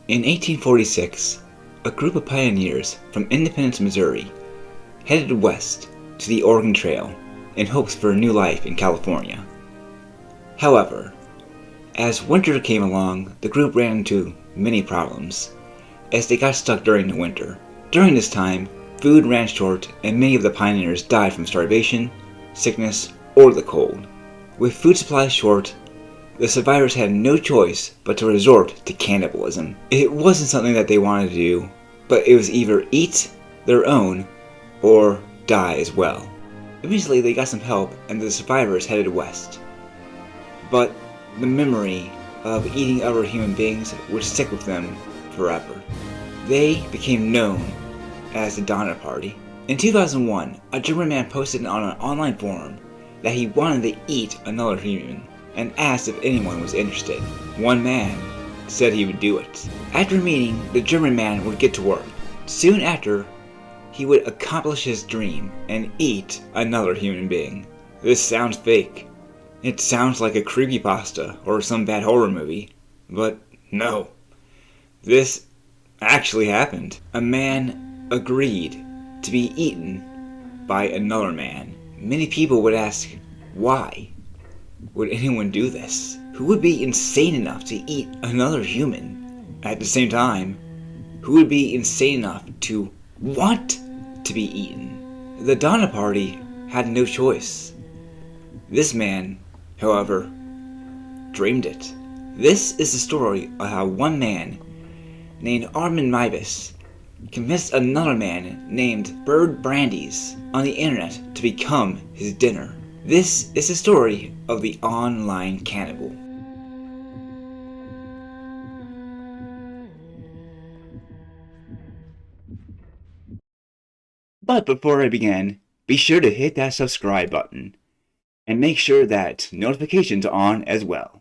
In 1846, a group of pioneers from Independence, Missouri, headed west to the Oregon Trail in hopes for a new life in California. However, as winter came along, the group ran into many problems, as they got stuck during the winter. During this time, food ran short and many of the pioneers died from starvation, sickness, or the cold. With food supplies short, the survivors had no choice but to resort to cannibalism. It wasn't something that they wanted to do, but it was either eat their own or die as well. Eventually they got some help and the survivors headed west. But the memory of eating other human beings would stick with them forever. They became known as the Donner Party. In 2001, a German man posted on an online forum that he wanted to eat another human and asked if anyone was interested. One man said he would do it. After meeting, the German man would get to work. Soon after, he would accomplish his dream and eat another human being. This sounds fake. It sounds like a creepypasta or some bad horror movie. But no. This actually happened. A man agreed to be eaten by another man. Many people would ask, why would anyone do this? Who would be insane enough to eat another human? At the same time, who would be insane enough to want to be eaten? The Donner Party had no choice. This man, however, dreamed it. This is the story of how one man named Armin Meiwes convinced another man named Bernd Brandes on the internet to become his dinner. This is the story of the online cannibal. But before I begin, be sure to hit that subscribe button and make sure that notifications are on as well.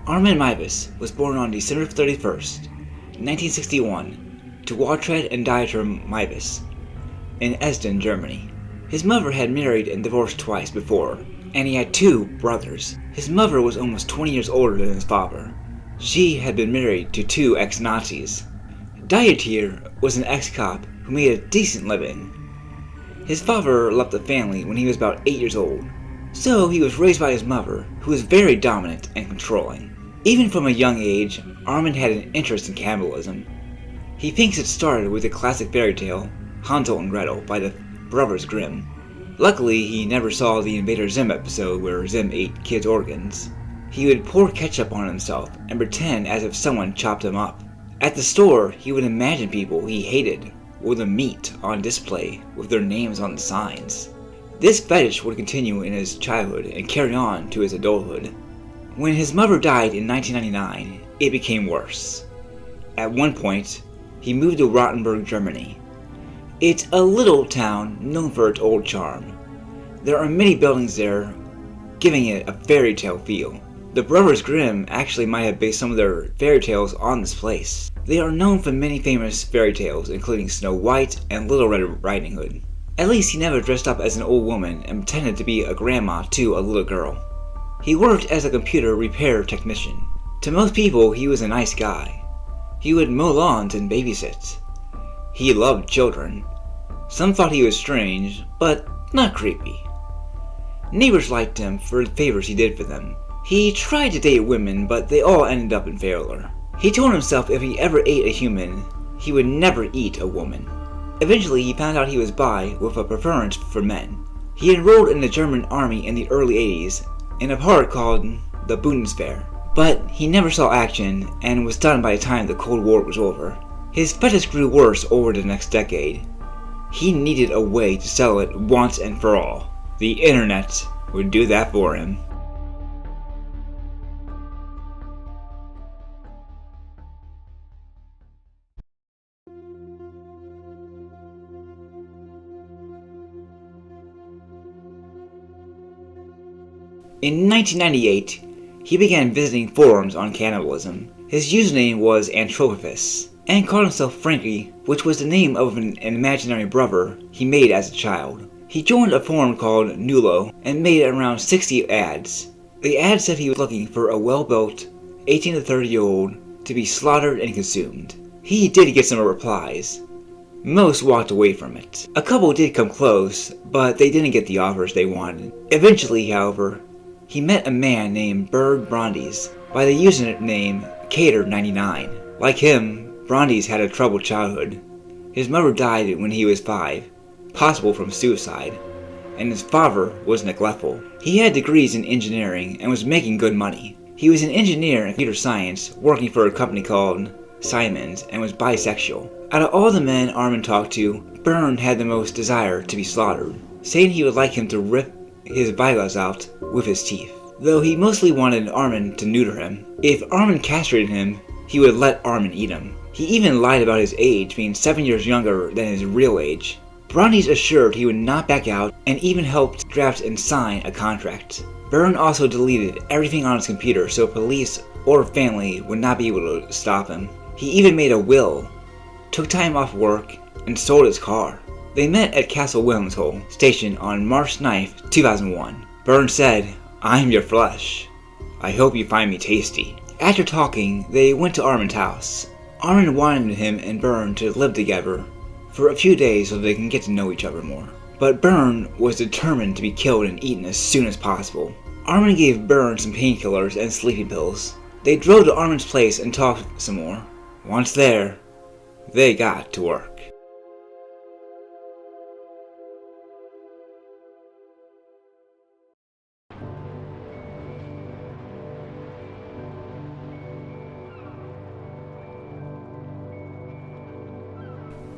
Armin Meiwes was born on December 31st, 1961, to Waltraud and Dieter Meiwes in Esden, Germany. His mother had married and divorced twice before, and he had two brothers. His mother was almost 20 years older than his father. She had been married to two ex-Nazis. Dieter was an ex-cop who made a decent living. His father left the family when he was about 8 years old, so he was raised by his mother, who was very dominant and controlling. Even from a young age, Armin had an interest in cannibalism. He thinks it started with the classic fairy tale, Hansel and Gretel, by the Brothers Grimm. Luckily, he never saw the Invader Zim episode where Zim ate kids' organs. He would pour ketchup on himself and pretend as if someone chopped him up. At the store, he would imagine people he hated with the meat on display with their names on the signs. This fetish would continue in his childhood and carry on to his adulthood. When his mother died in 1999, it became worse. At one point, he moved to Rottenburg, Germany. It's a little town known for its old charm. There are many buildings there, giving it a fairy tale feel. The Brothers Grimm actually might have based some of their fairy tales on this place. They are known for many famous fairy tales, including Snow White and Little Red Riding Hood. At least he never dressed up as an old woman and pretended to be a grandma to a little girl. He worked as a computer repair technician. To most people, he was a nice guy. He would mow lawns and babysit. He loved children. Some thought he was strange, but not creepy. Neighbors liked him for the favors he did for them. He tried to date women, but they all ended up in failure. He told himself if he ever ate a human, he would never eat a woman. Eventually, he found out he was bi with a preference for men. He enrolled in the German army in the early 80s in a part called the Bundeswehr, but he never saw action and was done by the time the Cold War was over. His fetish grew worse over the next decade. He needed a way to sell it once and for all. The internet would do that for him. In 1998, he began visiting forums on cannibalism. His username was Anthropophagus, and called himself Frankie, which was the name of an imaginary brother he made as a child. He joined a forum called Nulo and made around 60 ads. The ad said he was looking for a well-built, 18 to 30-year-old to be slaughtered and consumed. He did get some replies. Most walked away from it. A couple did come close, but they didn't get the offers they wanted. Eventually, however, he met a man named Bernd Brandes by the username Cater99. Like him, Brandes had a troubled childhood. His mother died when he was 5, possible from suicide, and his father was neglectful. He had degrees in engineering and was making good money. He was an engineer in computer science working for a company called Siemens and was bisexual. Out of all the men Armin talked to, Bernd had the most desire to be slaughtered, saying he would like him to rip his vitals out with his teeth. Though he mostly wanted Armin to neuter him. If Armin castrated him, he would let Armin eat him. He even lied about his age being 7 years younger than his real age. Brandes assured he would not back out and even helped draft and sign a contract. Bernd also deleted everything on his computer so police or family would not be able to stop him. He even made a will, took time off work, and sold his car. They met at Castle Wilhelmshöhe station on March 9th, 2001. Bernd said, "I'm your flesh. I hope you find me tasty." After talking, they went to Armin's house. Armin wanted him and Bernd to live together for a few days so they can get to know each other more. But Bernd was determined to be killed and eaten as soon as possible. Armin gave Bernd some painkillers and sleeping pills. They drove to Armin's place and talked some more. Once there, they got to work.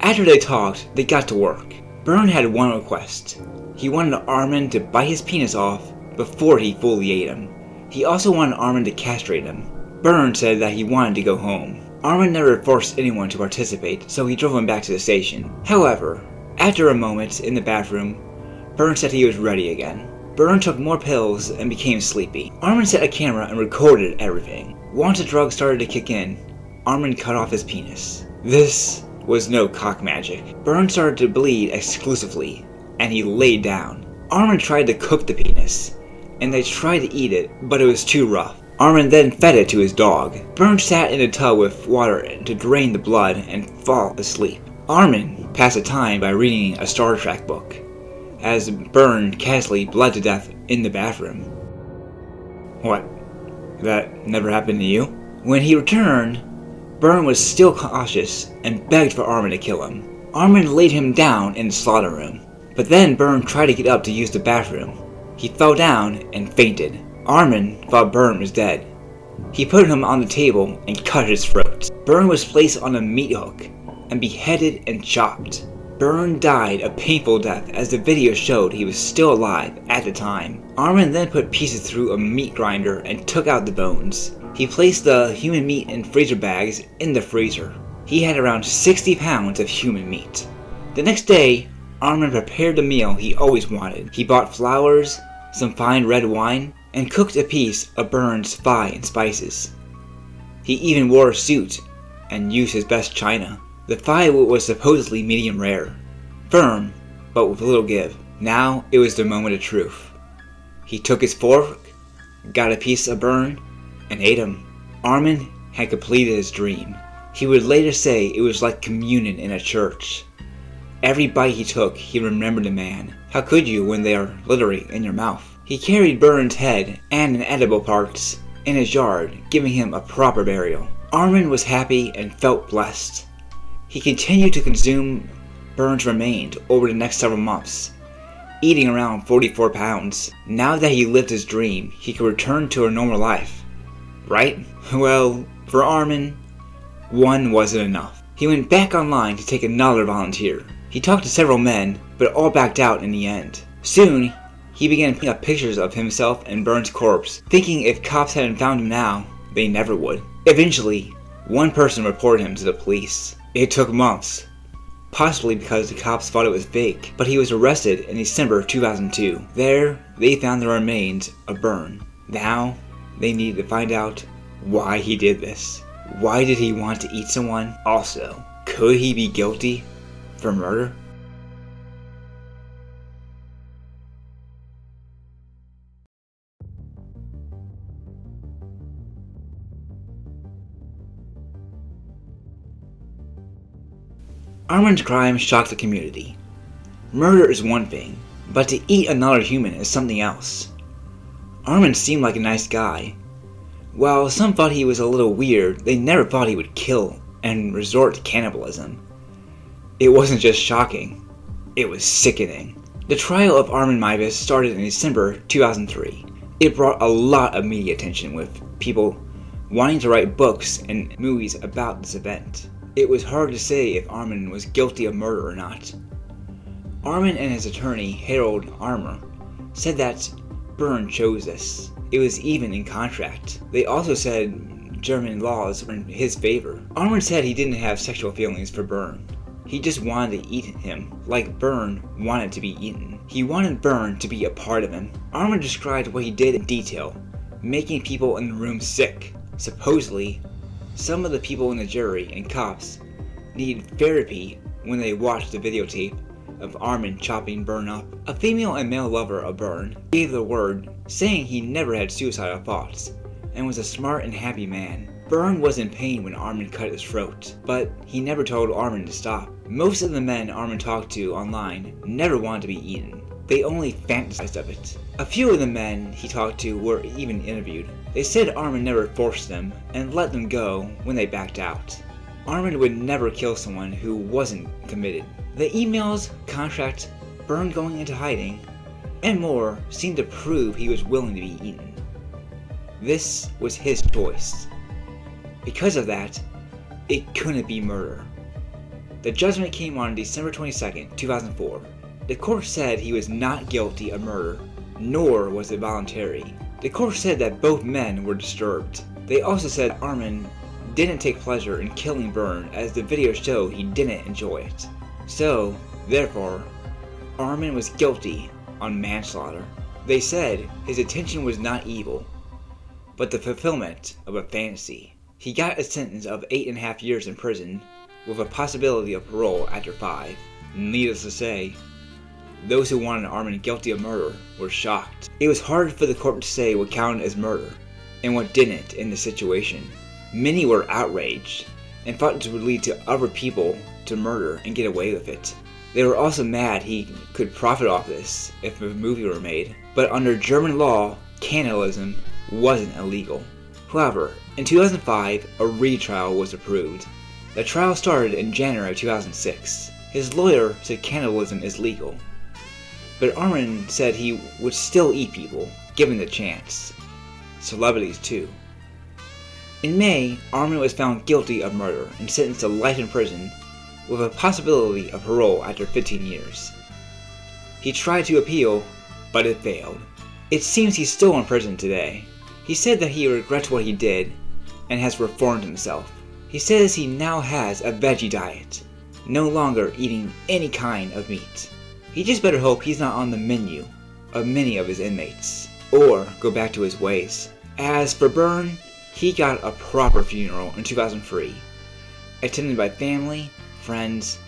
After they talked, they got to work. Bernd had one request. He wanted Armin to bite his penis off before he fully ate him. He also wanted Armin to castrate him. Bernd said that he wanted to go home. Armin never forced anyone to participate, so he drove him back to the station. However, after a moment in the bathroom, Bernd said he was ready again. Bernd took more pills and became sleepy. Armin set a camera and recorded everything. Once the drugs started to kick in, Armin cut off his penis. This was no cock magic. Bernd started to bleed exclusively, and he laid down. Armin tried to cook the penis, and they tried to eat it, but it was too rough. Armin then fed it to his dog. Bernd sat in a tub with water to drain the blood and fall asleep. Armin passed the time by reading a Star Trek book, as Bernd casually bled to death in the bathroom. What? That never happened to you? When he returned, Bernd was still cautious and begged for Armin to kill him. Armin laid him down in the slaughter room, but then Bernd tried to get up to use the bathroom. He fell down and fainted. Armin thought Bernd was dead. He put him on the table and cut his throat. Bernd was placed on a meat hook and beheaded and chopped. Bernd died a painful death as the video showed he was still alive at the time. Armin then put pieces through a meat grinder and took out the bones. He placed the human meat in freezer bags in the freezer. He had around 60 pounds of human meat. The next day, Armin prepared the meal he always wanted. He bought flowers, some fine red wine, and cooked a piece of Bernd's thigh and spices. He even wore a suit and used his best china. The thigh was supposedly medium rare, firm, but with little give. Now it was the moment of truth. He took his fork, got a piece of Bernd, and ate him. Armin had completed his dream. He would later say it was like communion in a church. Every bite he took, he remembered the man. How could you when they are literally in your mouth? He carried Bernd's head and an edible parts in his yard, giving him a proper burial. Armin was happy and felt blessed. He continued to consume Bernd's remains over the next several months, eating around 44 pounds. Now that he lived his dream, he could return to a normal life. Right? Well, for Armin, one wasn't enough. He went back online to take another volunteer. He talked to several men, but all backed out in the end. Soon, he began putting up pictures of himself and Bernd's corpse, thinking if cops hadn't found him now, they never would. Eventually, one person reported him to the police. It took months, possibly because the cops thought it was fake, but he was arrested in December 2002. There, they found the remains of Bernd. Now, they needed to find out why he did this. Why did he want to eat someone? Also, could he be guilty for murder? Armin's crime shocked the community. Murder is one thing, but to eat another human is something else. Armin seemed like a nice guy. While some thought he was a little weird, they never thought he would kill and resort to cannibalism. It wasn't just shocking, it was sickening. The trial of Armin Meiwes started in December 2003. It brought a lot of media attention, with people wanting to write books and movies about this event. It was hard to say if Armin was guilty of murder or not. Armin and his attorney, Harold Armour, said that Bernd chose this. It was even in contract. They also said German laws were in his favor. Armin said he didn't have sexual feelings for Bernd. He just wanted to eat him, like Bernd wanted to be eaten. He wanted Bernd to be a part of him. Armin described what he did in detail, making people in the room sick. Supposedly, some of the people in the jury and cops needed therapy when they watched the videotape of Armin chopping Bernd up. A female and male lover of Bernd gave the word, saying he never had suicidal thoughts and was a smart and happy man. Bernd was in pain when Armin cut his throat, but he never told Armin to stop. Most of the men Armin talked to online never wanted to be eaten. They only fantasized of it. A few of the men he talked to were even interviewed. They said Armin never forced them and let them go when they backed out. Armin would never kill someone who wasn't committed. The emails, contract, Bernd going into hiding, and more seemed to prove he was willing to be eaten. This was his choice. Because of that, it couldn't be murder. The judgment came on December 22, 2004. The court said he was not guilty of murder, nor was it voluntary. The court said that both men were disturbed. They also said Armin didn't take pleasure in killing Bernd, as the video showed he didn't enjoy it. So, therefore, Armin was guilty on manslaughter. They said his intention was not evil, but the fulfillment of a fantasy. He got a sentence of 8.5 years in prison, with a possibility of parole after 5. Needless to say, those who wanted Armin guilty of murder were shocked. It was hard for the court to say what counted as murder, and what didn't in this situation. Many were outraged, and thought it would lead to other people to murder and get away with it. They were also mad he could profit off this if a movie were made, but under German law, cannibalism wasn't illegal. However, in 2005, a retrial was approved. The trial started in January 2006. His lawyer said cannibalism is legal, but Armin said he would still eat people, given the chance. Celebrities too. In May, Armin was found guilty of murder and sentenced to life in prison, with a possibility of parole after 15 years. He tried to appeal, but it failed. It seems he's still in prison today. He said that he regrets what he did and has reformed himself. He says he now has a veggie diet, no longer eating any kind of meat. He just better hope he's not on the menu of many of his inmates, or go back to his ways. As for Bernd, he got a proper funeral in 2003, attended by family, friends,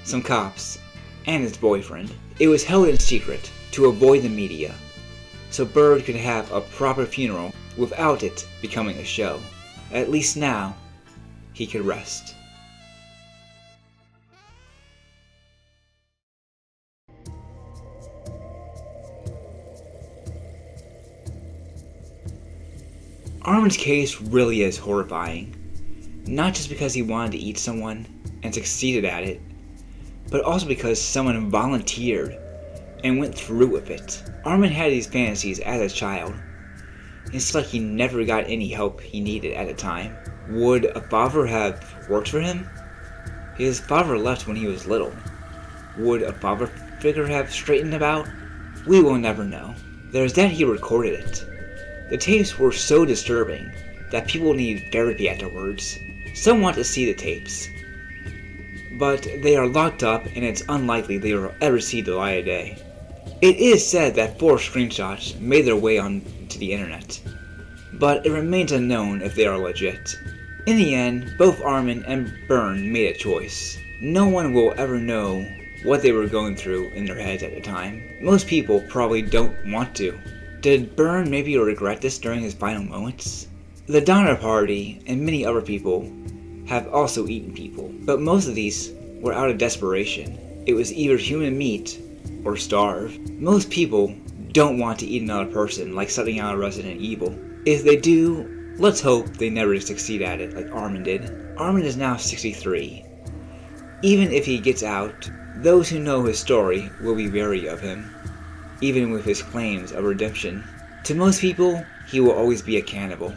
some cops, and his boyfriend. It was held in secret to avoid the media, so Bernd could have a proper funeral without it becoming a show. At least now, he could rest. Armin's case really is horrifying, not just because he wanted to eat someone and succeeded at it, but also because someone volunteered and went through with it. Armin had these fantasies as a child. It's like he never got any help he needed at the time. Would a father have worked for him? His father left when he was little. Would a father figure have straightened about? We will never know. There's that he recorded it. The tapes were so disturbing that people need therapy afterwards. Some want to see the tapes, but they are locked up and it's unlikely they will ever see the light of day. It is said that 4 screenshots made their way onto the internet, but it remains unknown if they are legit. In the end, both Armin and Bernd made a choice. No one will ever know what they were going through in their heads at the time. Most people probably don't want to. Did Bernd maybe regret this during his final moments? The Donner Party and many other people have also eaten people, but most of these were out of desperation. It was either human meat or starve. Most people don't want to eat another person like something out of Resident Evil. If they do, let's hope they never succeed at it like Armin did. Armin is now 63. Even if he gets out, those who know his story will be wary of him, even with his claims of redemption. To most people, he will always be a cannibal.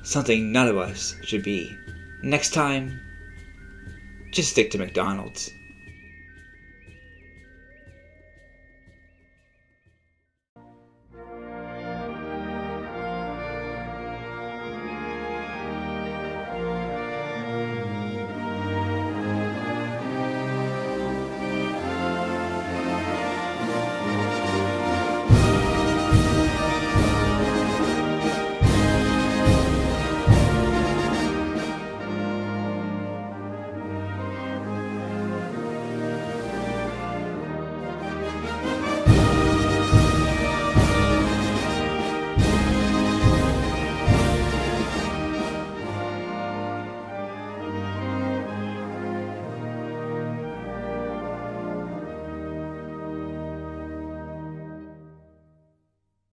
Something none of us should be. Next time, just stick to McDonald's.